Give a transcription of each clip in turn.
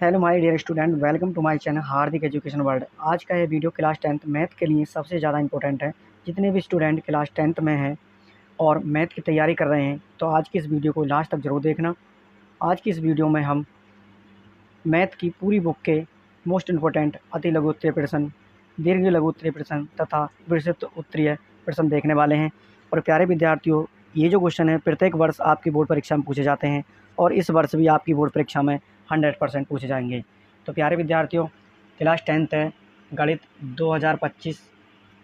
Hello my dear student, welcome to my channel Hardik education world. आज का ये video class 10th math के लिए सबसे ज़्यादा इंपॉर्टेंट है। जितने भी स्टूडेंट क्लास 10th में हैं और मैथ की तैयारी कर रहे हैं तो आज की इस वीडियो को लास्ट तक ज़रूर देखना। आज की इस वीडियो में हम मैथ की पूरी बुक के मोस्ट इम्पोर्टेंट अति लघु उत्तरीय प्रश्न, दीर्घ लघु उत्तरीय प्रश्न तथा विस्तृत उत्तरीय प्रश्न देखने वाले हैं। और प्यारे विद्यार्थियों, ये जो क्वेश्चन है प्रत्येक वर्ष आपकी बोर्ड परीक्षा में पूछे जाते हैं और इस वर्ष भी आपकी बोर्ड परीक्षा में 100% पूछे जाएंगे। तो प्यारे विद्यार्थियों, क्लास 10th है, गणित 2025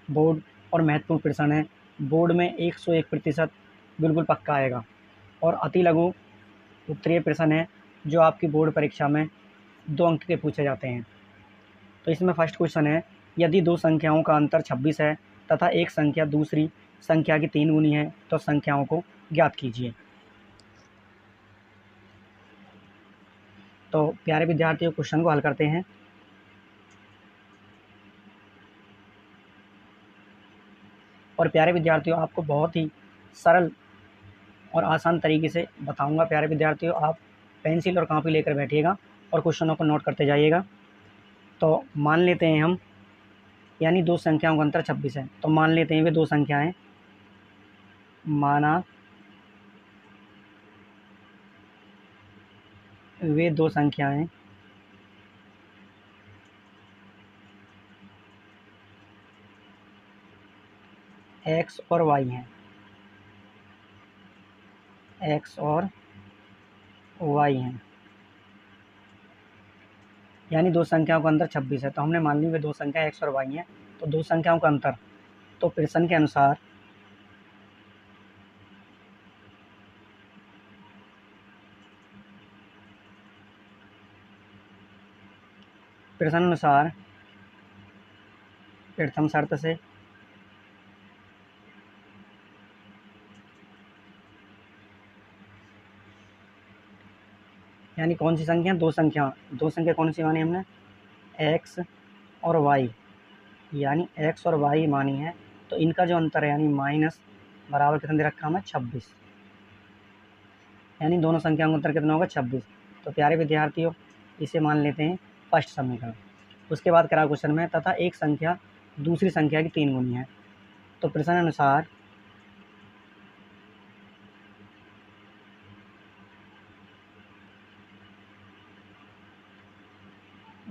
बोर्ड और महत्वपूर्ण प्रश्न है। बोर्ड में 101% बिल्कुल पक्का आएगा और अति लघु उत्तरीय प्रश्न है जो आपकी बोर्ड परीक्षा में 2 अंक के पूछे जाते हैं। तो इसमें फर्स्ट क्वेश्चन है, यदि दो संख्याओं का अंतर 26 है तथा एक संख्या दूसरी संख्या की 3 गुनी है तो संख्याओं को ज्ञात कीजिए। तो प्यारे विद्यार्थियों, क्वेश्चन को हल करते हैं। और प्यारे विद्यार्थियों, आपको बहुत ही सरल और आसान तरीके से बताऊंगा। प्यारे विद्यार्थियों, आप पेंसिल और कॉपी लेकर बैठिएगा और क्वेश्चनों को नोट करते जाइएगा। तो मान लेते हैं हम, यानी दो संख्याओं का अंतर 26 है, तो मान लेते हैं वे दो संख्याएं, माना वे दो संख्याएं x और y हैं, x और y हैं, यानी दो संख्याओं का अंतर 26 है। तो हमने मान ली वे दो संख्या x और y हैं। तो दो संख्याओं का अंतर, तो प्रश्न के अनुसार प्रथम शर्त से यानी कौन सी संख्या, दो संख्या कौन सी मानी हमने, x और y, यानी x और y मानी है। तो इनका जो अंतर है यानी माइनस बराबर कितना दे रखा हमें, 26, यानी दोनों संख्याओं का अंतर कितना होगा, 26। तो प्यारे विद्यार्थियों, इसे मान लेते हैं फर्स्ट समीकरण। उसके बाद करा क्वेश्चन में, तथा एक संख्या दूसरी संख्या की 3 गुनी है। तो प्रश्न अनुसार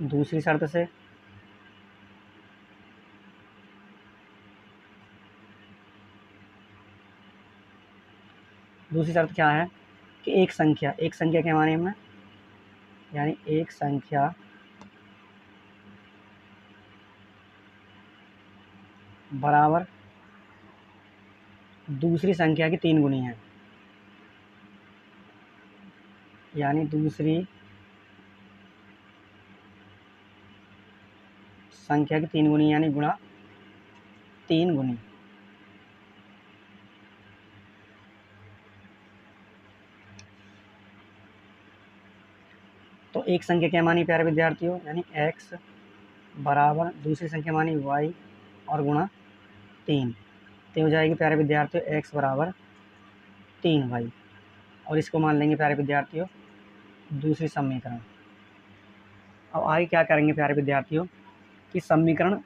दूसरी शर्त से दूसरी शर्त क्या है कि एक संख्या के माने में, यानी एक संख्या बराबर दूसरी संख्या की 3 गुनी है, यानी दूसरी संख्या की 3 गुनी, यानी गुणा 3 गुनी। तो एक संख्या क्या मानी प्यारे विद्यार्थियों, यानी x बराबर दूसरी संख्या मानी y और गुणा 3। तो हो जाएगी प्यारे विद्यार्थियों x बराबर 3y, और इसको मान लेंगे प्यारे विद्यार्थियों दूसरी समीकरण। अब आगे क्या करेंगे प्यारे विद्यार्थियों कि समीकरण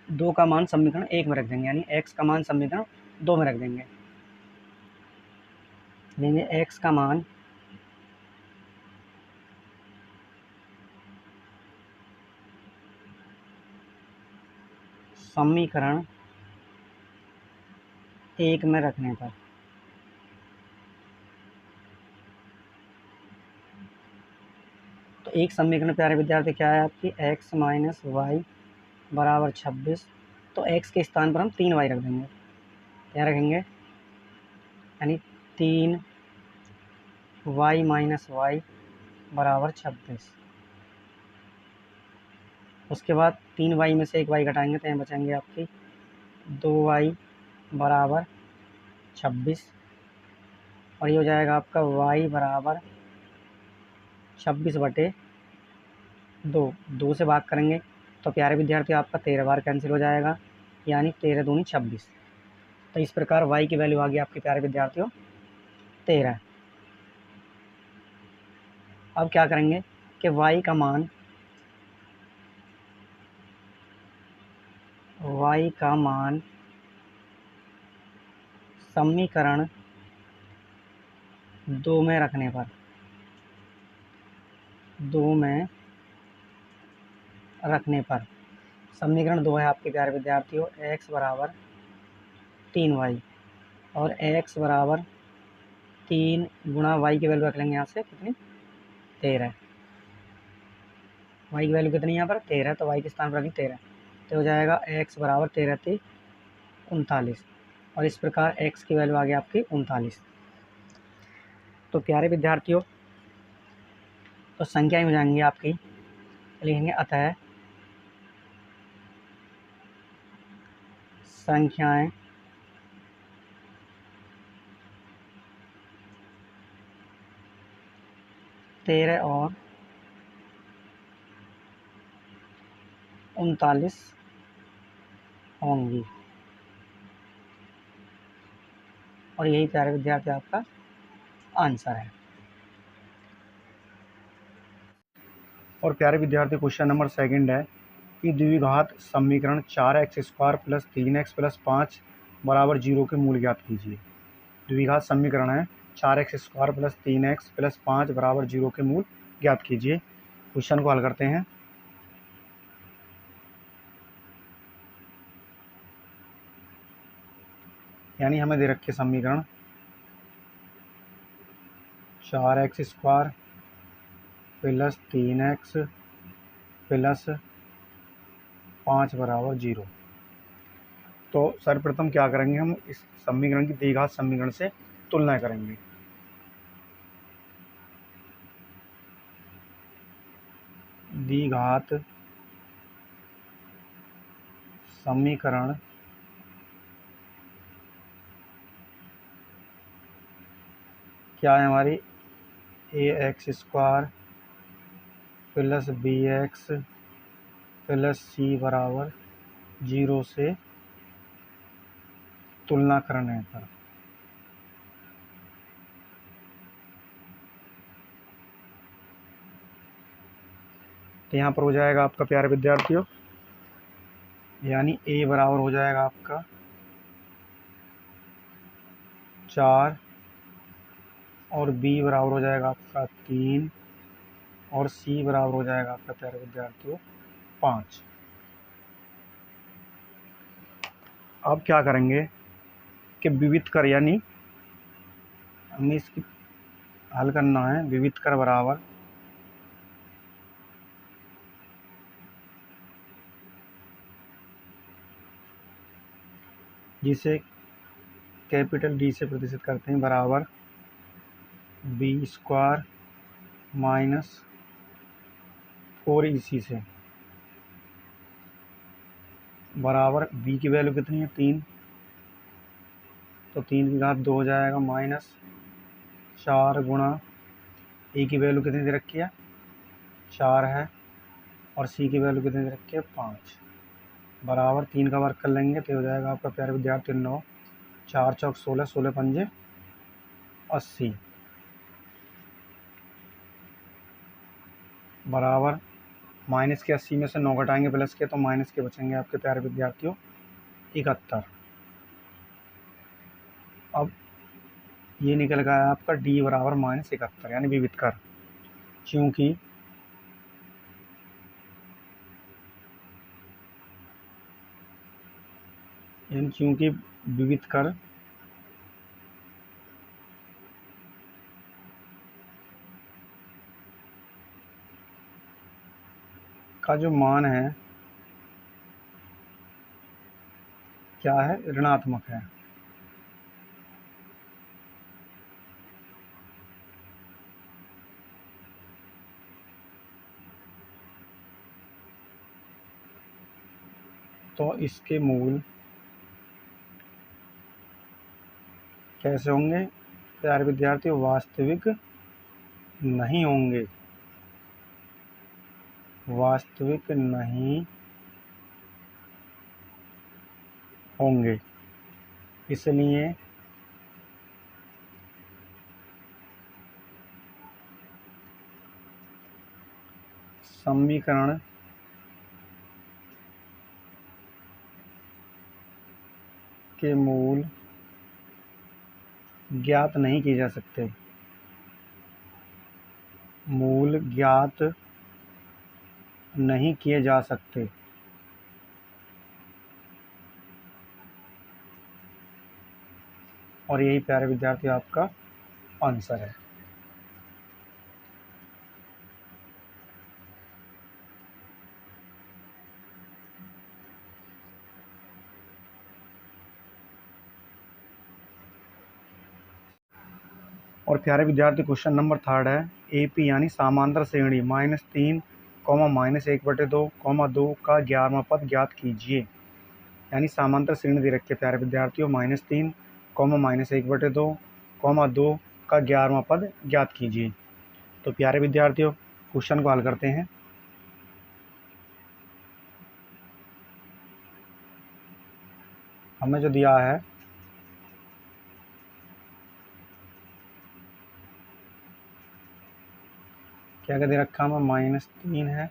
2 का मान समीकरण 1 में रख देंगे, यानी x का मान समीकरण 2 में रख देंगे। लेंगे x का मान समीकरण 1 में रखने पर तो एक समीकरण प्यारे विद्यार्थी क्या है आपकी, x माइनस वाई बराबर 26। तो x के स्थान पर हम 3y रख देंगे। क्या रखेंगे, यानी 3y माइनस वाई बराबर 26। उसके बाद 3y में से एक y घटाएंगे तो यहाँ बचेंगे आपकी 2y बराबर 26, और ये हो जाएगा आपका y बराबर 26/2। 2 से भाग करेंगे तो प्यारे विद्यार्थी आपका 13 बार कैंसिल हो जाएगा, यानी 13 दूनी 26। तो इस प्रकार y की वैल्यू आ गई आपके प्यारे विद्यार्थियों 13। अब क्या करेंगे कि y का मान समीकरण 2 में रखने पर समीकरण 2 है आपके प्यारे विद्यार्थियों, x बराबर 3y और x बराबर 3 गुणा y की वैल्यू रख लेंगे यहाँ से कितनी 13। y की वैल्यू कितनी यहाँ पर 13, तो y के स्थान पर रखें 13, तो हो जाएगा x बराबर 13 थी 39, और इस प्रकार x की वैल्यू आ गई आपकी 39। तो प्यारे विद्यार्थियों, तो संख्याएं हो जाएंगी आपकी, लिखेंगे अतः संख्याएं तेरह और 39 होंगी, और यही प्यारे विद्यार्थी आपका आंसर है। और प्यारे विद्यार्थी क्वेश्चन नंबर सेकंड है कि द्विघात समीकरण 4x² + 3x + 5 बराबर 0 के मूल ज्ञात कीजिए। द्विघात समीकरण है 4x² + 3x + 5 बराबर 0 के मूल ज्ञात कीजिए। क्वेश्चन को हल करते हैं। यानी हमें दे रखे समीकरण 4x² + 3x + 5 बराबर 0। तो सर्वप्रथम क्या करेंगे, हम इस समीकरण की द्विघात समीकरण से तुलना करेंगे। द्विघात समीकरण क्या है हमारी, ax² + bx + c बराबर 0 से तुलना करने पर तो यहाँ पर हो जाएगा आपका प्यारे विद्यार्थियों, यानी a बराबर हो जाएगा आपका 4 और b बराबर हो जाएगा आपका 3 और c बराबर हो जाएगा आपका प्यारे विद्यार्थियों 5। अब क्या करेंगे कि विविध कर, यानी हमें इसकी हल करना है। विविध कर बराबर जिसे कैपिटल D से प्रतिशत करते हैं बराबर b² - 4ac से बराबर b की वैल्यू कितनी है 3, तो 3 की घात 2 हो जाएगा -4 गुणा a की वैल्यू कितनी दे रखी है 4 है, और c की वैल्यू कितनी दे रखी है 5 बराबर 3 का वर्ग कर लेंगे तो हो जाएगा आपका प्यारे विद्यार्थी 9, 4 चौक 16, 16 पंजे 80 बराबर माइनस के 80 में से 9 घटाएंगे प्लस के, तो माइनस के बचेंगे आपके प्यारे विद्यार्थियों 71। अब ये निकल गया आपका D बराबर -71, यानी विविध कर। क्योंकि विविध कर का जो मान है क्या है, ऋणात्मक है। तो इसके मूल कैसे होंगे प्यारे विद्यार्थियों, वास्तविक नहीं होंगे, वास्तविक नहीं होंगे। इसलिए समीकरण के मूल ज्ञात नहीं किए जा सकते। मूल ज्ञात नहीं किए जा सकते। और यही प्यारे विद्यार्थी आपका आंसर है। और प्यारे विद्यार्थी क्वेश्चन नंबर 3 है, AP यानी समांतर श्रेणी -3, -1/2, 2 का 11वां पद ज्ञात कीजिए। यानी समांतर श्रेणी दे रखी है प्यारे विद्यार्थियों, -3, -1/2, 2 का 11वां पद ज्ञात कीजिए। तो प्यारे विद्यार्थियों क्वेश्चन को हल करते हैं। हमें जो दिया है क्या क्या दे रखा है, हमें -3 है,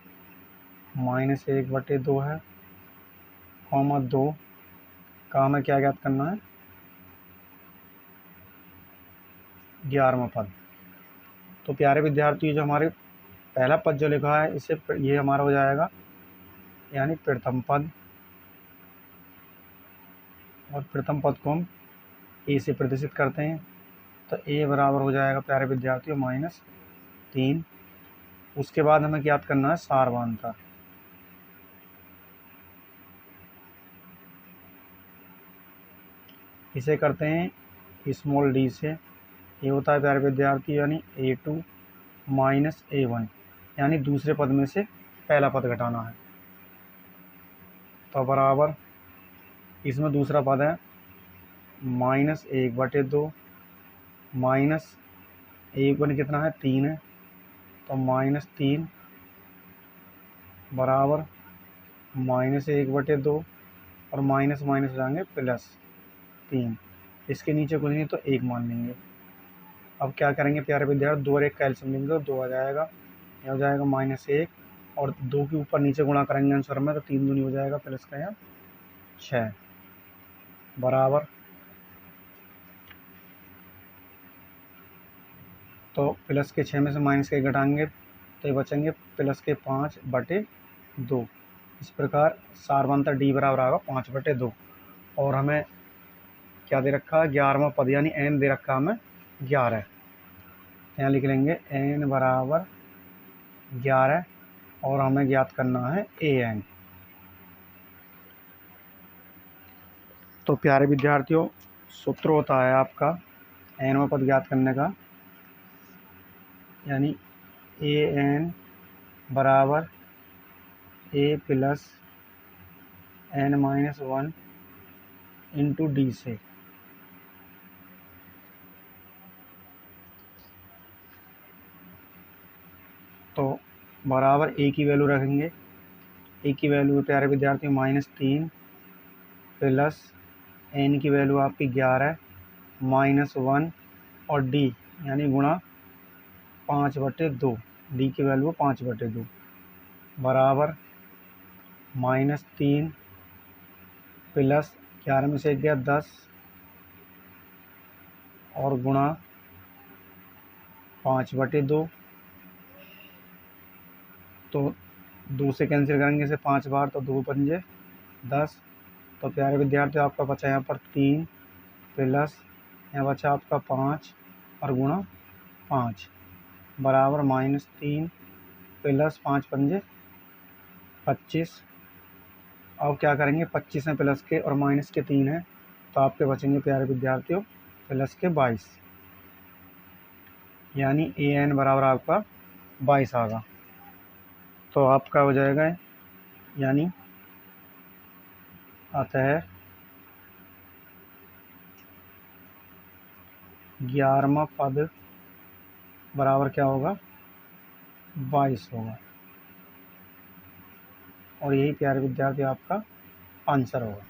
-1/2 है, 2 का हमें क्या ज्ञात करना है, 11वां पद। तो प्यारे विद्यार्थी जो हमारे पहला पद जो लिखा है इसे ये हमारा हो जाएगा यानी प्रथम पद, और प्रथम पद को हम ए से प्रदर्शित करते हैं। तो ए बराबर हो जाएगा प्यारे विद्यार्थियों -3। उसके बाद हमें ज्ञात करना है सारवांतर। इसे करते हैं स्मॉल डी से। ये होता है प्यारे विद्यार्थी यानी A2 -A1, यानी दूसरे पद में से पहला पद घटाना है। तो बराबर इसमें दूसरा पद है -1/2, -1 कितना है, 3 है, तो -3 बराबर -1/2, और माइनस माइनस हो जाएंगे +3। इसके नीचे कुछ नहीं तो 1 मान लेंगे। अब क्या करेंगे प्यारे विद्यार्थी, 2 और 1 कैल्शियम लेंगे तो 2 आ जाएगा, यह हो जाएगा -1, और 2 के ऊपर नीचे गुणा करेंगे आंसर में तो 3 दूनी हो जाएगा, प्लस का यहाँ 6 बराबर। तो प्लस के 6 में से माइनस के घटाएंगे तो ये बचेंगे +5/2। इस प्रकार सारवांतर डी बराबर आएगा 5/2। और हमें क्या दे रखा है, 11वां पद यानी n दे रखा है हमें 11। यहाँ लिख लेंगे n बराबर 11, और हमें ज्ञात करना है an। तो प्यारे विद्यार्थियों सूत्र होता है आपका nवां पद ज्ञात करने का, यानी an बराबर a + n-1 इंटू डी से। तो बराबर a की वैल्यू रखेंगे। a की वैल्यू प्यारे विद्यार्थियों -3 प्लस n की वैल्यू आपकी 11 -1 और d यानी गुणा 5/2। डी की वैल्यू 5/2 बराबर -3 प्लस 11 में से 1 गया 10 और गुणा 5/2। तो 2 से कैंसिल करेंगे इसे 5 बार, तो 2 पंजे 10। तो प्यारे विद्यार्थी आपका बचा यहाँ पर 3 प्लस यहाँ बचा आपका 5 और गुणा 5 बराबर -3 प्लस 5 पंजे 25। अब क्या करेंगे, 25 में प्लस के और माइनस के 3 हैं, तो आपके बचेंगे प्यारे विद्यार्थियों प्लस के 22, यानी an बराबर आपका 22 आएगा। तो आपका हो जाएगा यानी अतः 11वां पद बराबर क्या होगा, 22 होगा। और यही प्यारे विद्यार्थी आपका आंसर होगा।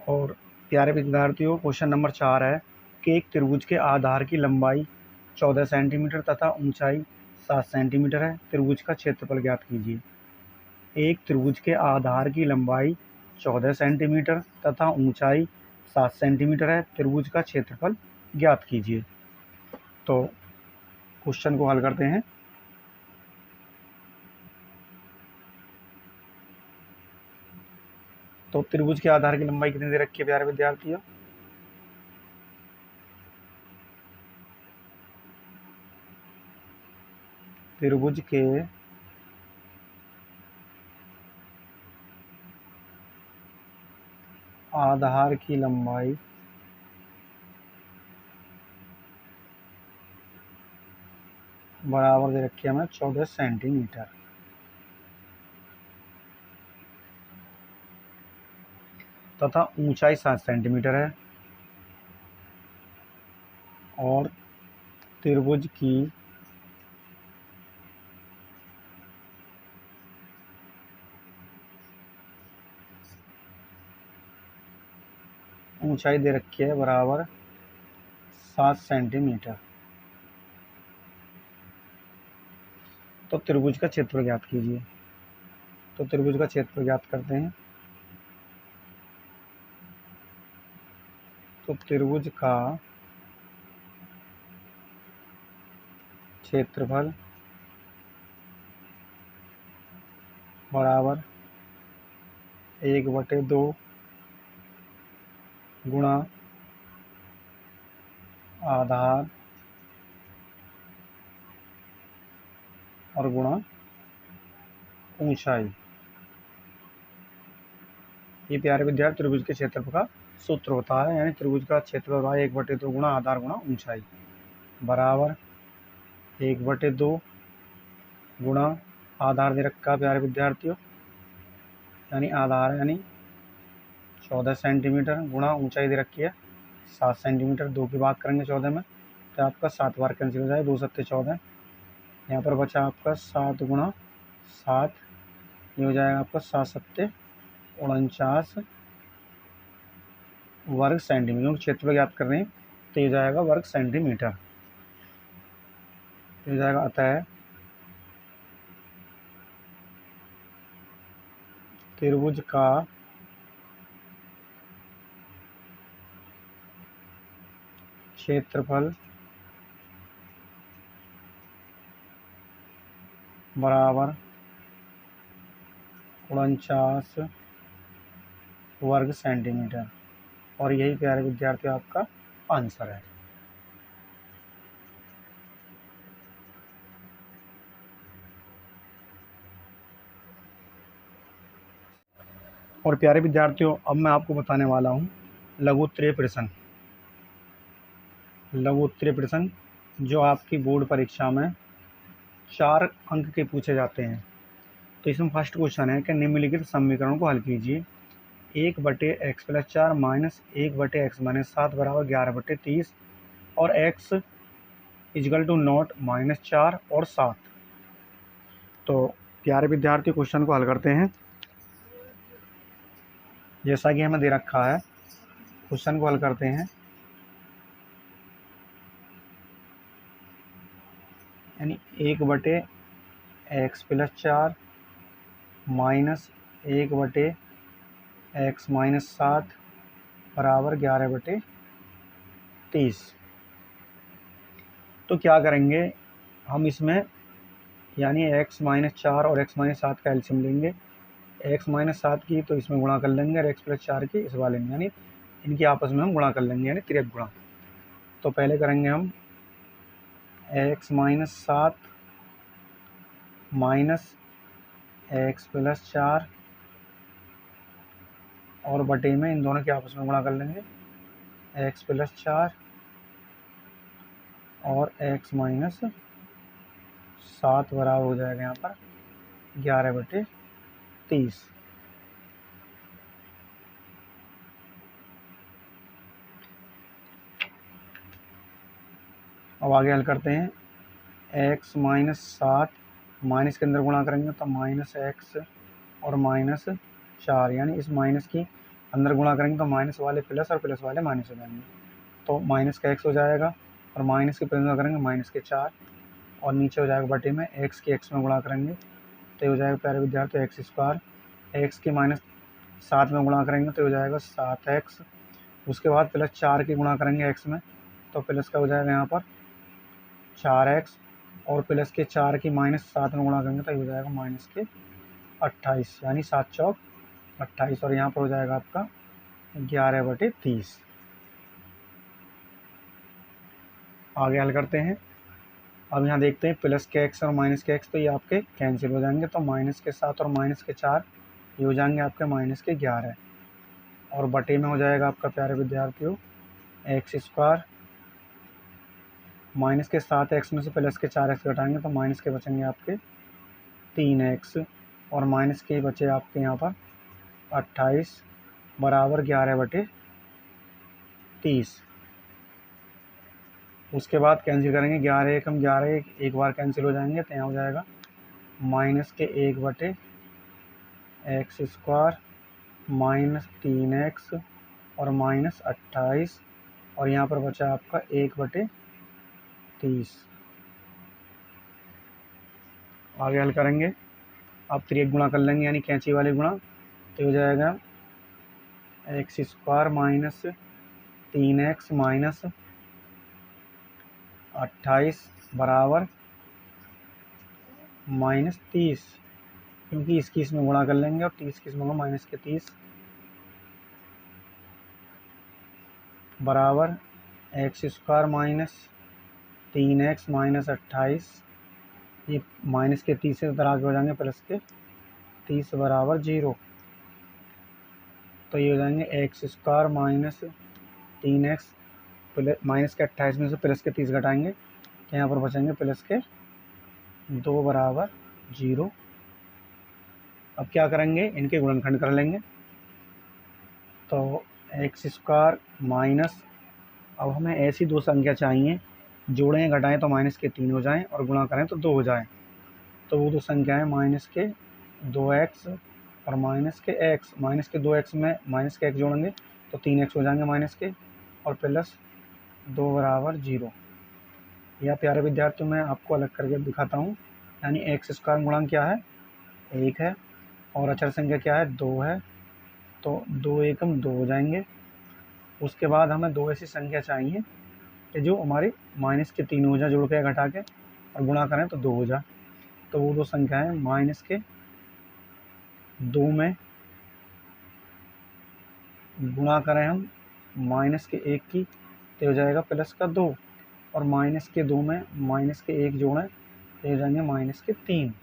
और प्यारे विद्यार्थियों, क्वेश्चन नंबर 4 है कि एक त्रिभुज के आधार की लंबाई 14 सेंटीमीटर तथा ऊंचाई 7 सेंटीमीटर है। त्रिभुज का क्षेत्रफल ज्ञात कीजिए। एक त्रिभुज के आधार की लंबाई 14 सेंटीमीटर तथा ऊंचाई 7 सेंटीमीटर है। त्रिभुज का क्षेत्रफल ज्ञात कीजिए। तो क्वेश्चन को हल करते हैं। तो त्रिभुज के आधार की लंबाई कितनी दे रखी है प्यारे विद्यार्थियों? त्रिभुज के आधार की लंबाई बराबर दे रखी है हमें 14 सेंटीमीटर तथा ऊंचाई 7 सेंटीमीटर है और त्रिभुज की ऊंचाई दे रखी है बराबर 7 सेंटीमीटर। तो त्रिभुज का क्षेत्रफल ज्ञात कीजिए। तो त्रिभुज का क्षेत्रफल ज्ञात करते हैं। तो त्रिभुज का क्षेत्रफल बराबर 1/2 गुणा आधार और गुणा ऊंचाई। ये प्यारे विद्यार्थी त्रिभुज के क्षेत्रफल का सूत्र होता है, यानी त्रिभुज का क्षेत्रफल होता है 1/2 गुणा आधार गुणा ऊंचाई बराबर 1/2 गुणा आधार दे रखा प्यारे विद्यार्थियों, यानी आधार यानी 14 सेंटीमीटर गुणा ऊंचाई दे रखी है 7 सेंटीमीटर। 2 की बात करेंगे 14 में तो आपका 7 बार कैंसिल हो जाए, 2 7 14। यहाँ पर बचा आपका 7 गुणा 7, ये हो जाएगा आपका 7 7 49 वर्ग सेंटीमीटर। क्षेत्रफल ज्ञात कर रहे हैं तो ये जाएगा वर्ग सेंटीमीटर। तो ये जाएगा अतः त्रिभुज का क्षेत्रफल बराबर 49 वर्ग सेंटीमीटर। और यही प्यारे विद्यार्थी आपका आंसर है। और प्यारे विद्यार्थियों, अब मैं आपको बताने वाला हूँ लघु उत्तरीय प्रश्न। लघु उत्तरीय प्रश्न जो आपकी बोर्ड परीक्षा में 4 अंक के पूछे जाते हैं। तो इसमें फर्स्ट क्वेश्चन है कि निम्नलिखित समीकरण को हल कीजिए। 1/x+4 माइनस 1/x-7 बराबर 11/30 और x इजकल टू नॉट -4 और 7। तो प्यारे विद्यार्थी क्वेश्चन को हल करते हैं। जैसा कि हमें दे रखा है, क्वेश्चन को हल करते हैं। यानी 1/x+4 माइनस 1/x-7 बराबर 11/30। तो क्या करेंगे हम इसमें, यानी x-4 और x-7 का एलसीएम लेंगे। x-7 की तो इसमें गुणा कर लेंगे और x+4 की इस वाले में, यानी इनकी आपस में हम गुणा कर लेंगे, यानी तिर्यक गुणा। तो पहले करेंगे हम x-7 माइनस x+4 और बटे में इन दोनों के आपस में गुणा कर लेंगे, x+4 और x-7 बराबर हो जाएगा यहाँ पर 11/30। अब आगे हल करते हैं। x-7 माइनस के अंदर गुणा करेंगे तो -x और -4, यानी इस माइनस की अंदर गुणा करेंगे तो माइनस वाले प्लस और प्लस वाले माइनस हो जाएंगे, तो माइनस का एक्स हो जाएगा और माइनस के प्लस में करेंगे माइनस के 4 और नीचे हो जाएगा बटे में एक्स के एक्स में गुणा करेंगे तो हो जाएगा प्यारे विद्यार्थी एक्स स्क्वायर, एक्स के माइनस 7 में गुणा करेंगे तो हो जाएगा 7x, उसके बाद प्लस 4 की गुणा करेंगे एक्स में तो प्लस का हो जाएगा यहाँ पर 4x और प्लस के 4 की माइनस 7 में गुणा करेंगे तो हो जाएगा माइनस के 28, यानी 7 चौक 28 और यहाँ पर हो जाएगा आपका 11/30। आगे हल करते हैं। अब यहाँ देखते हैं प्लस के एक्स और माइनस के एक्स तो ये आपके कैंसिल हो जाएंगे, तो माइनस के 7 और माइनस के 4 ये हो जाएंगे आपके माइनस के 11 और बटे में हो जाएगा आपका प्यारे विद्यार्थियों एक्स स्क्वायर, माइनस के 7x में से प्लस के 4x घटाएंगे तो माइनस के बचेंगे आपके 3x और माइनस के बचे आपके यहाँ पर 28 बराबर 11/30। उसके बाद कैंसिल करेंगे 11 एकम 11 एक बार कैंसिल हो जाएंगे तो यहाँ हो जाएगा माइनस के 1/x स्क्वायर माइनस 3x और माइनस 28 और यहाँ पर बचा आपका 1/30। आगे हल करेंगे, अब तिरक गुणा कर लेंगे यानी कैंची वाले गुणा तो हो जाएगा x square minus 3x minus 28 बराबर माइनस 30, क्योंकि इसकी इसमें गुणा कर लेंगे और 30 की इसमें माइनस के 30 बराबर x square minus 3x minus 28, ये माइनस के 30 से इधर आगे हो जाएंगे प्लस के 30 बराबर 0, तो ये हो जाएंगे x square minus 3x minus के 28 में से प्लस के 30 घटाएंगे तो यहाँ पर बचेंगे प्लस के 2 बराबर 0। अब क्या करेंगे, इनके गुणनखंड कर लेंगे तो एक्स स्क्वायर माइनस, अब हमें ऐसी दो संख्या चाहिए जोड़ें घटाएं तो माइनस के 3 हो जाएं और गुणा करें तो 2 हो जाएं, तो वो दो संख्याएं माइनस के 2x और माइनस के x, माइनस के 2x में माइनस के x जोड़ेंगे तो 3x हो जाएंगे माइनस के और प्लस 2 बराबर 0। या प्यारे विद्यार्थियों मैं आपको अलग करके दिखाता हूँ, यानी एक्स स्क्वायर गुणांक क्या है 1 है और अचर संख्या क्या है 2 है, तो 2 एकम 2 हो जाएंगे। उसके बाद हमें दो ऐसी संख्या चाहिए कि जो हमारी माइनस के 3 हो जाए जोड़ के घटा के और गुणा करें तो 2 हो जाए, तो वो दो संख्याएं माइनस के 2 में गुणा करें हम माइनस के 1 की तो हो जाएगा प्लस का 2 और माइनस के 2 में माइनस के 1 जोड़ें तो हो जाएंगे माइनस के 3।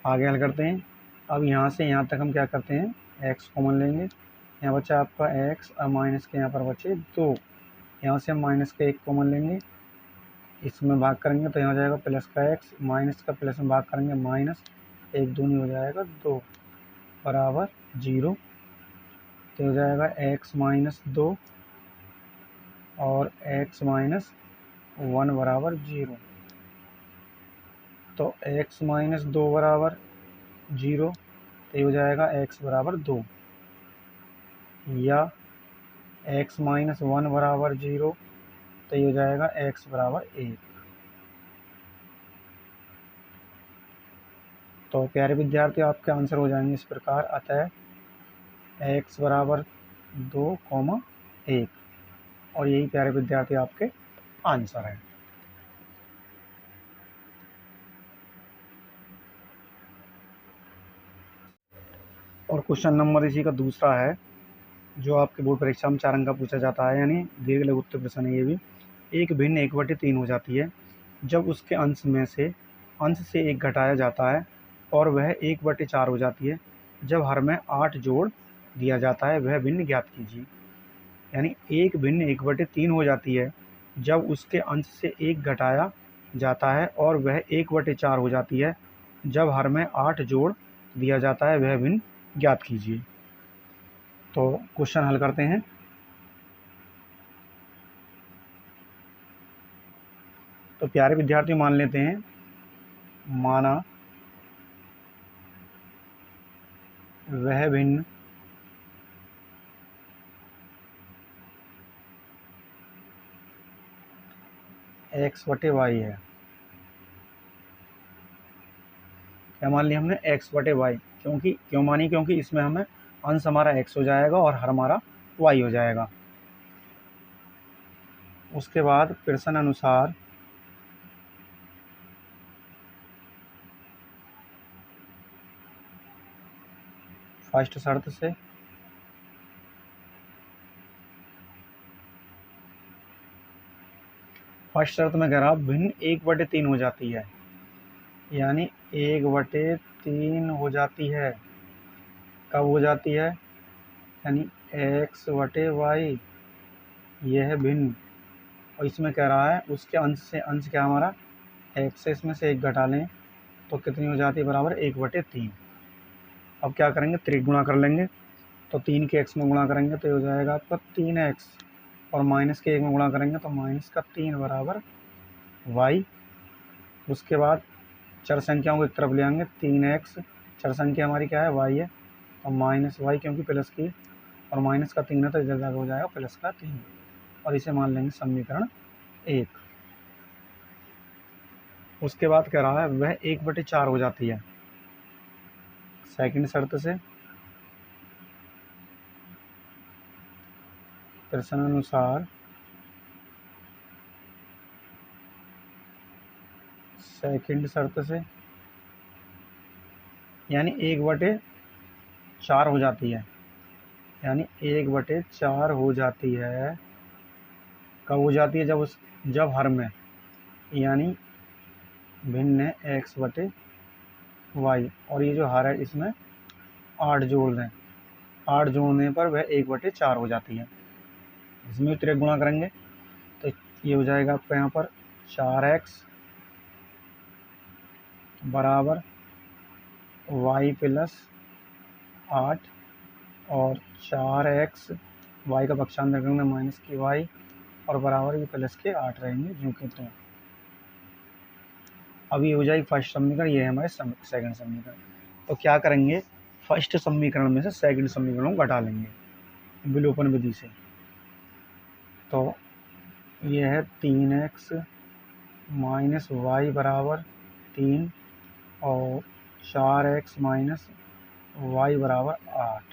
आगे हल करते हैं। अब यहाँ से यहाँ तक हम क्या करते हैं x कॉमन लेंगे, यहाँ बचा आपका x और माइनस के यहाँ पर बचे 2, यहाँ से हम माइनस का 1 कॉमन लेंगे, इसमें भाग करेंगे तो यहाँ हो जाएगा प्लस का x, माइनस का प्लस में भाग करेंगे माइनस 1 दूनी हो जाएगा 2 बराबर 0, तो हो जाएगा x माइनस 2 और x माइनस 1 बराबर 0, तो x माइनस 2 बराबर 0 तो ये हो जाएगा x बराबर 2 या x माइनस 1 बराबर 0 तो ये हो जाएगा x बराबर 1। तो प्यारे विद्यार्थी आपके आंसर हो जाएंगे इस प्रकार, अतः x बराबर 2,1 और यही प्यारे विद्यार्थी आपके आंसर हैं। और क्वेश्चन नंबर इसी का दूसरा है जो आपके बोर्ड परीक्षा में 4 अंक का पूछा जाता है, यानी दीर्घ लघु उत्तर प्रश्न है। ये भी एक भिन्न 1/3 हो जाती है जब उसके अंश से 1 घटाया जाता है और वह 1/4 हो जाती है जब हर में 8 जोड़ दिया जाता है, वह भिन्न ज्ञात कीजिए। यानी एक भिन्न 1/3 हो जाती है जब उसके अंश से 1 घटाया जाता है और वह 1/4 हो जाती है जब हर में 8 जोड़ दिया जाता है, वह भिन्न ज्ञात कीजिए। तो क्वेश्चन हल करते हैं। तो प्यारे विद्यार्थी मान लेते हैं, माना वह भिन्न x बटे वाई है। क्या मान लिया हमने? x बटे वाई। क्यों मानी? क्योंकि इसमें हमें अंश हमारा x हो जाएगा और हर हमारा y हो जाएगा। उसके बाद प्रश्न अनुसार फर्स्ट शर्त से फर्स्ट शर्त में कह रहा भिन्न 1/3 हो जाती है, यानी 1/3 हो जाती है। कब हो जाती है? यानी x बटे वाई, यह भिन्न। और इसमें कह रहा है उसके अंश से, अंश क्या हमारा x से, इसमें से 1 घटा लें तो कितनी हो जाती है? बराबर 1/3। अब क्या करेंगे? त्रिगुणा कर लेंगे। तो 3 के x में गुणा करेंगे तो ये हो जाएगा आपका 3x, और माइनस के 1 में गुणा करेंगे तो माइनस का 3 बराबर y। उसके बाद चर संख्याओं को एक तरफ ले आएंगे। 3x चर संख्या हमारी क्या है? y है, और माइनस y क्योंकि प्लस की, और माइनस का 3 है तो इधर जाकर हो जाएगा प्लस का 3, और इसे मान लेंगे समीकरण 1। उसके बाद कह रहा है वह 1/4 हो जाती है। सेकंड शर्त से प्रश्न अनुसार सेकंड शर्त से, यानी 1/4 हो जाती है, यानी 1/4 हो जाती है। कब हो जाती है? जब हर में, यानी भिन्न है x बटे वाई, और ये जो हर है इसमें 8 जोड़ दें। 8 जोड़ने पर वह 1/4 हो जाती है। इसमें भी गुणा करेंगे तो ये हो जाएगा आपका यहाँ पर 4x बराबर y प्लस 8, और 4x y का पक्षांतर करेंगे माइनस की y, और बराबर ये प्लस के 8 रहेंगे जो कि। तो अब ये हो जाएगी फर्स्ट समीकरण, ये है हमारे सेकंड समीकरण। तो क्या करेंगे? फर्स्ट समीकरण में से सेकंड समीकरण को घटा लेंगे विलोपन विधि से। तो ये है 3x माइनस वाई बराबर 3, और 4x माइनस वाई बराबर 8।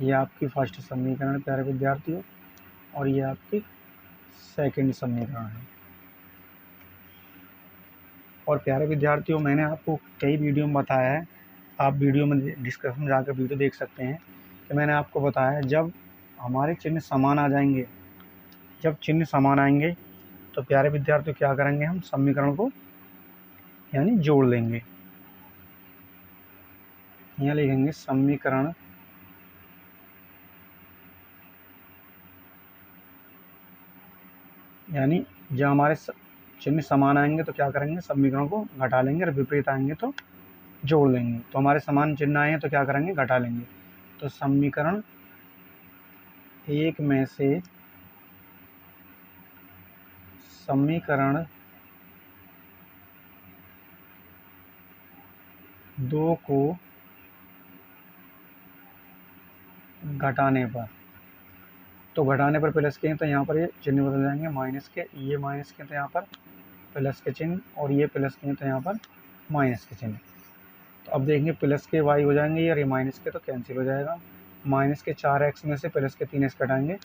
ये आपकी फर्स्ट समीकरण प्यारे विद्यार्थियों, और ये आपकी सेकंड समीकरण है। और प्यारे विद्यार्थियों, मैंने आपको कई वीडियो में बताया है, आप वीडियो में डिस्क्रिप्शन में जाकर वीडियो देख सकते हैं कि मैंने आपको बताया जब हमारे चिन्ह समान आ जाएंगे, जब चिन्ह समान आएंगे तो प्यारे विद्यार्थियों क्या करेंगे? हम समीकरण को यानी जोड़ लेंगे। यहाँ लिखेंगे समीकरण यानी जब हमारे चिन्ह समान आएंगे तो क्या करेंगे? समीकरण को घटा लेंगे, और विपरीत आएंगे तो जोड़ लेंगे। तो हमारे समान चिन्ह आए हैं तो क्या करेंगे? घटा लेंगे। तो समीकरण 1 में से समीकरण 2 को घटाने पर, तो घटाने पर प्लस के हैं तो यहाँ पर ये चिन्ह बदल जाएंगे, माइनस के, ये माइनस के तो यहाँ पर प्लस के चिन्ह, और ये प्लस के हैं तो यहाँ पर माइनस के चिन्ह। तो अब देखेंगे प्लस के y हो जाएंगे, और ये माइनस के तो कैंसिल हो जाएगा। माइनस के 4x में से प्लस के 3x घटाएंगे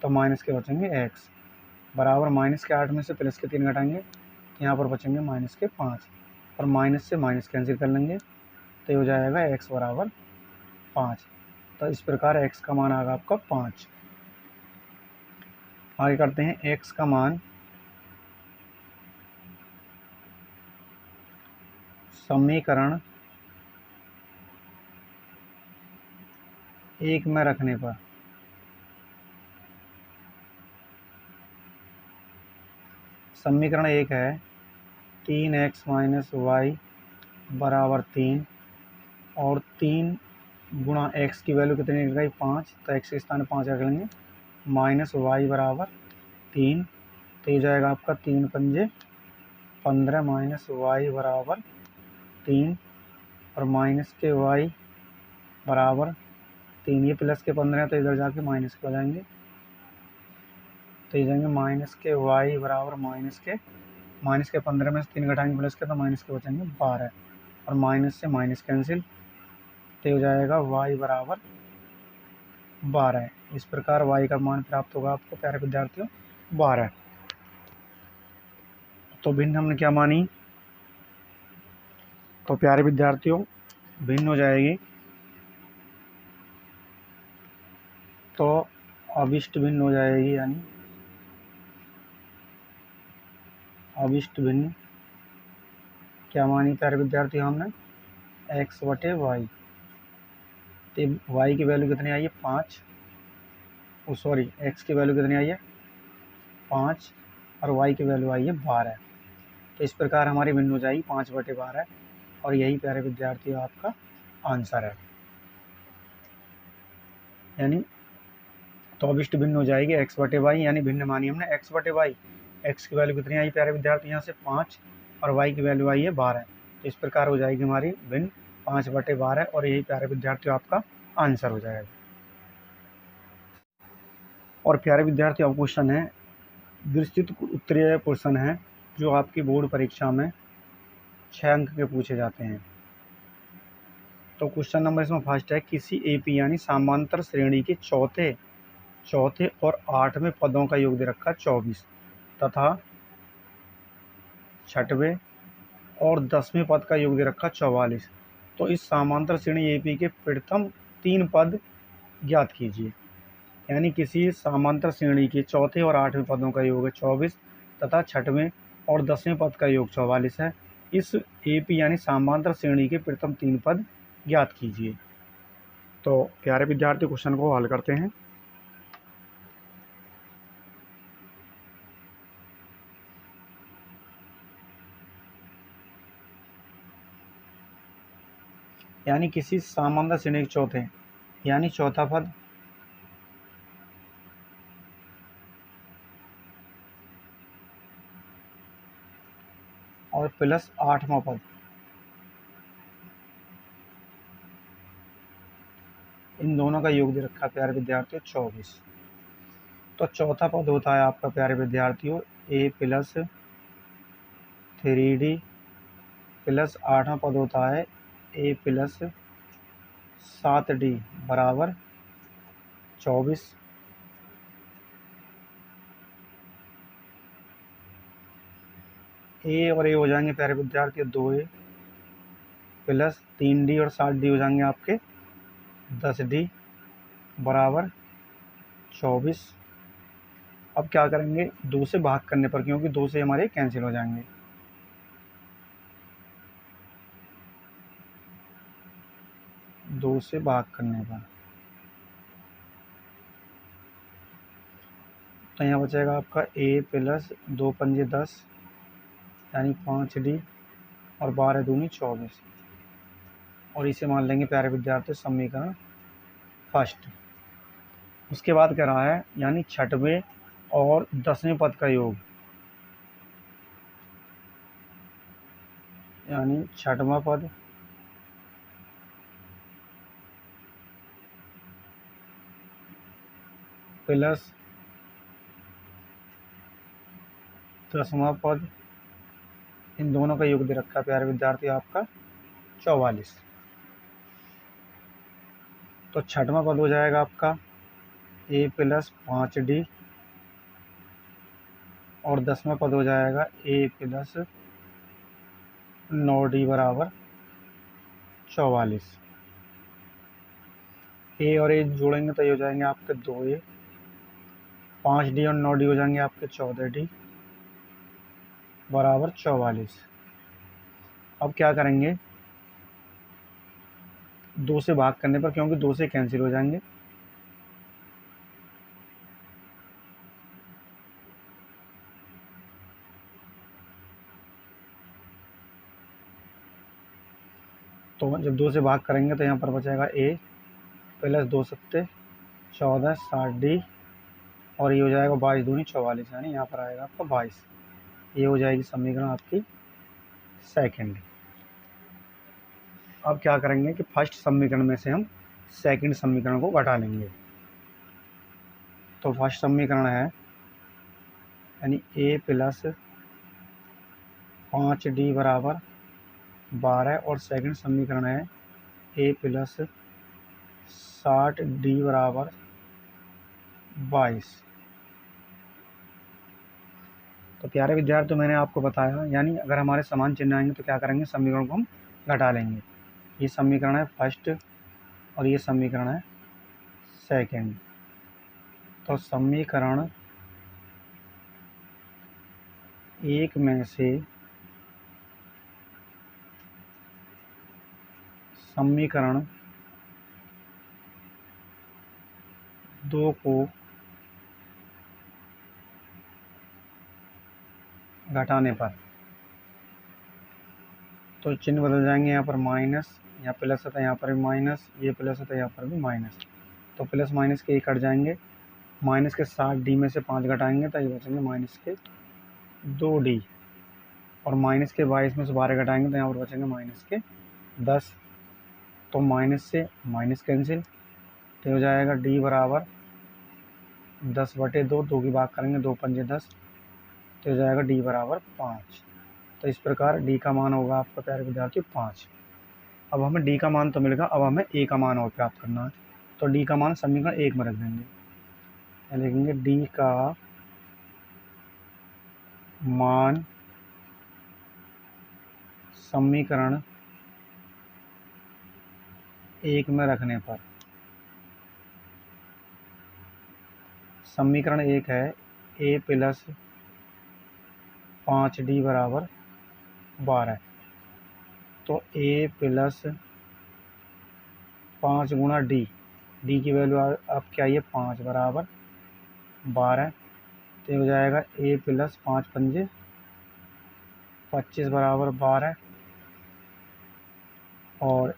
तो माइनस के बचेंगे x, बराबर माइनस के 8 में से प्लस के 3 घटाएंगे तो यहाँ पर बचेंगे माइनस के 5, और माइनस से माइनस कैंसिल कर लेंगे तो ये हो जाएगा x बराबर 5। तो इस प्रकार x का मान आएगा आपका 5। आगे करते हैं x का मान समीकरण 1 में रखने पर। समीकरण 1 है 3x माइनस वाई बराबर 3, और 3 गुणा x की वैल्यू कितनी रख गई? 5, तो x के स्थान 5 रख लेंगे, माइनस वाई बराबर 3, तो ये जाएगा आपका 3 पंजे 15 माइनस वाई बराबर 3, और माइनस के वाई बराबर 3। ये प्लस के 15 है तो इधर जाके माइनस के हो जाएंगे, तो ये जाएंगे माइनस के वाई बराबर माइनस के 15 में से 3 घटाएंगे प्लस के तो माइनस के बचेंगे 12 और माइनस से माइनस कैंसिल, तो हो जाएगा y बराबर 12। इस प्रकार y का मान प्राप्त होगा आपको प्यारे विद्यार्थियों 12। तो भिन्न हमने क्या मानी, तो प्यारे विद्यार्थियों भिन्न हो जाएगी तो अभिष्ट भिन्न हो जाएगी, यानी अभिष्ट भिन्न क्या मानी प्यारे विद्यार्थियों हमने, x/y। तो y की वैल्यू कितनी आई है 5, सॉरी x की वैल्यू कितनी आई है 5 और y की वैल्यू आई है 12। तो इस प्रकार हमारी भिन्न हो जाएगी 5/12 और यही प्यारे विद्यार्थियों आपका आंसर है। यानी तो अभिष्ट भिन्न हो जाएगी x/y, यानी भिन्न मानी हमने x/y। x की वैल्यू कितनी आई प्यारे विद्यार्थी यहाँ से 5 और y की वैल्यू आई है 12। तो इस प्रकार हो जाएगी हमारी भिन्न 5/12 और यही प्यारे विद्यार्थियों आपका आंसर हो जाएगा। और प्यारे विद्यार्थियों क्वेश्चन है विस्तृत उत्तरीय प्रश्न है जो आपकी बोर्ड परीक्षा में 6 अंक के पूछे जाते हैं। तो क्वेश्चन नंबर इसमें फर्स्ट है, किसी एपी यानी समांतर श्रेणी के चौथे और 8वें पदों का योग दे रखा 24 तथा 6वें और 10वें पद का योग दे रखा 44। तो इस समांतर श्रेणी एपी के प्रथम 3 पद ज्ञात कीजिए। यानी किसी समांतर श्रेणी के चौथे और 8वें पदों का योग है 24 तथा 6वें और 10वें पद का योग 44 है। इस एपी यानी समांतर श्रेणी के प्रथम 3 पद ज्ञात कीजिए। तो प्यारे विद्यार्थी क्वेश्चन को हल करते हैं। यानी किसी समांतर श्रेणी के चौथे यानी चौथा पद और प्लस 8वां पद, इन दोनों का योग दे रखा है प्यारे विद्यार्थियों 24। तो चौथा पद होता है आपका प्यारे विद्यार्थियों a प्लस 3d प्लस 8वां पद होता है a प्लस 7d बराबर 24। a और a हो जाएंगे प्यारे विद्यार्थी 2a प्लस 3d और 7d हो जाएंगे आपके 10d बराबर 24। अब क्या करेंगे 2 से भाग करने पर, क्योंकि 2 से हमारे कैंसिल हो जाएंगे, दो से भाग करने पर तो यहाँ बचेगा आपका a प्लस 2 पंजे 10 यानी 5d और 12 दूनी 24 और इसे मान लेंगे प्यारे विद्यार्थी समीकरण फर्स्ट। उसके बाद कह रहा है यानी 6वें और 10वें पद का योग, यानी 6वां पद प्लस 10वां पद, इन दोनों का योग दे रखा है प्यारे विद्यार्थी आपका 44। तो 6वां पद हो जाएगा आपका a प्लस 5d और 10वां पद हो जाएगा a प्लस 9d बराबर 44। a और a जोड़ेंगे तो ये हो जाएंगे आपके 2a, 5d और 9d हो जाएंगे आपके 14d बराबर 44। अब क्या करेंगे 2 से भाग करने पर, क्योंकि 2 से कैंसिल हो जाएंगे, तो जब 2 से भाग करेंगे तो यहाँ पर बचेगा a प्लस 2 सत्ते 14 60d और ये हो जाएगा 22 दूनी 44, यानी यहाँ पर आएगा आपका 22। ये हो जाएगी समीकरण आपकी सेकंड। अब क्या करेंगे कि फर्स्ट समीकरण में से हम सेकंड समीकरण को घटा लेंगे। तो फर्स्ट समीकरण है यानी a प्लस 5d बराबर 12 और सेकंड समीकरण है a प्लस 60d बराबर 22। तो प्यारे विद्यार्थी, मैंने आपको बताया, यानी अगर हमारे समान चिन्ह आएंगे तो क्या करेंगे, समीकरण को हम घटा लेंगे। ये समीकरण है फर्स्ट और ये समीकरण है सेकंड। तो समीकरण एक में से समीकरण दो को घटाने पर तो चिन्ह बदल जाएंगे। यहाँ पर माइनस, यहाँ प्लस होता है, यहाँ पर भी माइनस, ये प्लस होता है, यहाँ पर भी माइनस। तो प्लस माइनस के 1 कट जाएंगे। माइनस के 60d में से 5 घटाएंगे तो ये बचेंगे माइनस के 2d। और माइनस के 22 में से 12 घटाएंगे तो यहाँ पर बचेंगे माइनस के 10। तो माइनस से माइनस कैंसिल, तो हो जाएगा d बराबर 10/2। 2 की भाग करेंगे, 2 पंजे 10, तो हो जाएगा d बराबर 5। तो इस प्रकार d का मान होगा आपका प्यारे विद्यार्थी 5। अब हमें d का मान तो मिलेगा, अब हमें a का मान और प्राप्त करना है। तो d का मान समीकरण 1 में रख देंगे। लिखेंगे d का मान समीकरण 1 में रखने पर, समीकरण 1 है a प्लस 5d बराबर 12। तो a प्लस 5 गुणा d, d की वैल्यू अब क्या है 5 बराबर 12। तो हो जाएगा a प्लस 5 पंजे 25 बराबर 12 और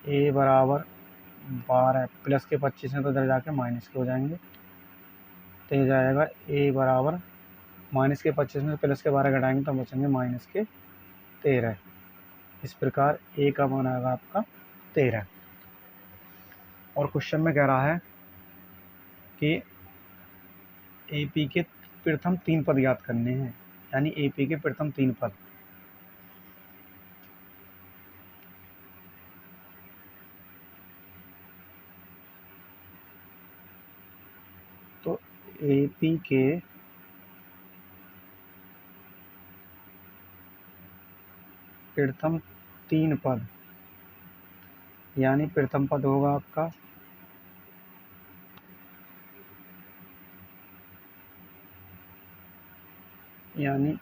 a बराबर 12 प्लस के 25 हैं तो इधर जाके माइनस के हो जाएंगे। तो हो जाएगा a बराबर माइनस के 25 में से प्लस के 12 घटाएंगे तो बचेंगे माइनस के 13। इस प्रकार a का मान आएगा आपका 13। और क्वेश्चन में कह रहा है कि AP के प्रथम 3 पद ज्ञात करने हैं, यानी AP के प्रथम 3 पद। तो AP के प्रथम 3 पद, यानी प्रथम पद होगा आपका यानी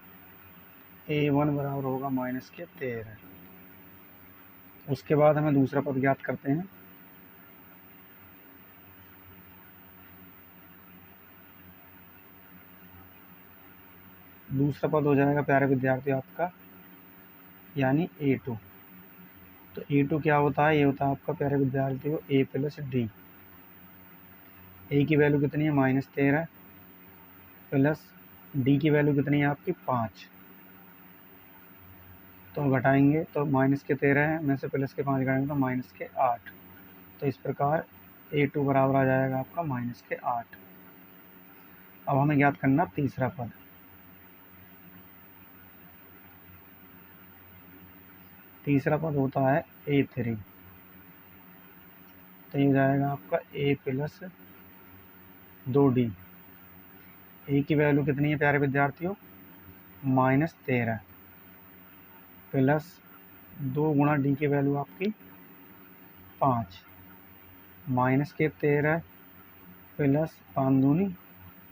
a1 बराबर होगा माइनस के 13। उसके बाद हमें दूसरा पद ज्ञात करते हैं। दूसरा पद हो जाएगा प्यारे विद्यार्थी आपका यानी a2। तो a2 क्या होता है, ये होता है आपका प्यारे विद्यार्थी को a प्लस डी। a की वैल्यू कितनी है -13 प्लस d की वैल्यू कितनी है आपकी 5। तो घटाएंगे तो माइनस के 13 है, में से प्लस के 5 घटाएंगे तो माइनस के 8। तो इस प्रकार a2 बराबर आ जाएगा आपका माइनस के 8। अब हमें ज्ञात करना तीसरा पद। तीसरा पद होता है a3। तो ये जाएगा आपका a प्लस 2d। a की वैल्यू कितनी है प्यारे विद्यार्थियों -13 प्लस 2 गुणा d की वैल्यू आपकी 5 माइनस के 13 प्लस 5 दूनी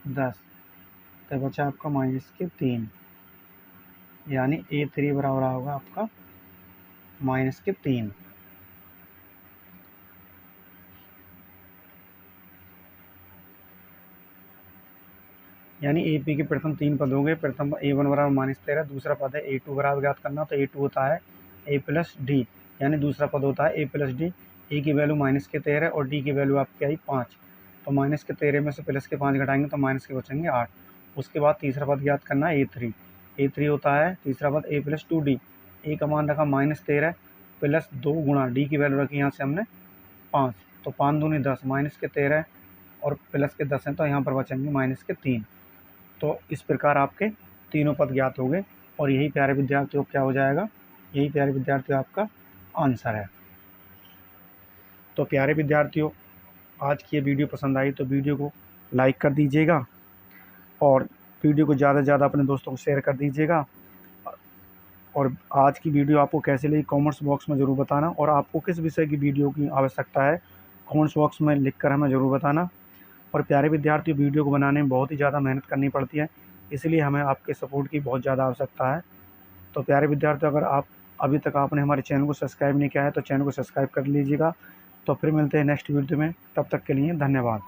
10। तो बचा आपका माइनस के 3, यानी a3 बराबर होगा आपका माइनस के 3। यानी AP के प्रथम 3 पद हो गए। प्रथम a1 बराबर -13, दूसरा पद है a2 बराबर ज्ञात करना। तो a2 होता है a प्लस डी, यानी दूसरा पद होता है a प्लस डी। a की वैल्यू माइनस के 13 और d की वैल्यू आपकी आई 5। तो माइनस के 13 में से प्लस के 5 घटाएंगे तो माइनस के बचेंगे 8। उसके बाद तीसरा पद ज्ञात करना है a3। a3 होता है तीसरा पद a प्लस 2d। a का मान रखा -13 प्लस 2 गुणा डी की वैल्यू रखी यहाँ से हमने 5, तो 5 दूनी 10, माइनस के 13 और प्लस के 10 हैं, तो यहाँ पर बचेंगे माइनस के 3। तो इस प्रकार आपके तीनों पद ज्ञात हो गए और यही प्यारे विद्यार्थियों क्या हो जाएगा, यही प्यारे विद्यार्थियों आपका आंसर है। तो प्यारे विद्यार्थियों, आज की ये वीडियो पसंद आई तो वीडियो को लाइक कर दीजिएगा और वीडियो को ज़्यादा से ज़्यादा अपने दोस्तों को शेयर कर दीजिएगा। और आज की वीडियो आपको कैसे लगी कमेंट्स बॉक्स में ज़रूर बताना, और आपको किस विषय की वीडियो की आवश्यकता है कमेंट्स बॉक्स में लिखकर हमें ज़रूर बताना। और प्यारे विद्यार्थियों, वीडियो को बनाने में बहुत ही ज़्यादा मेहनत करनी पड़ती है, इसलिए हमें आपके सपोर्ट की बहुत ज़्यादा आवश्यकता है। तो प्यारे विद्यार्थियों, अगर आप अभी तक आपने हमारे चैनल को सब्सक्राइब नहीं किया है तो चैनल को सब्सक्राइब कर लीजिएगा। तो फिर मिलते हैं नेक्स्ट वीडियो में, तब तक के लिए धन्यवाद।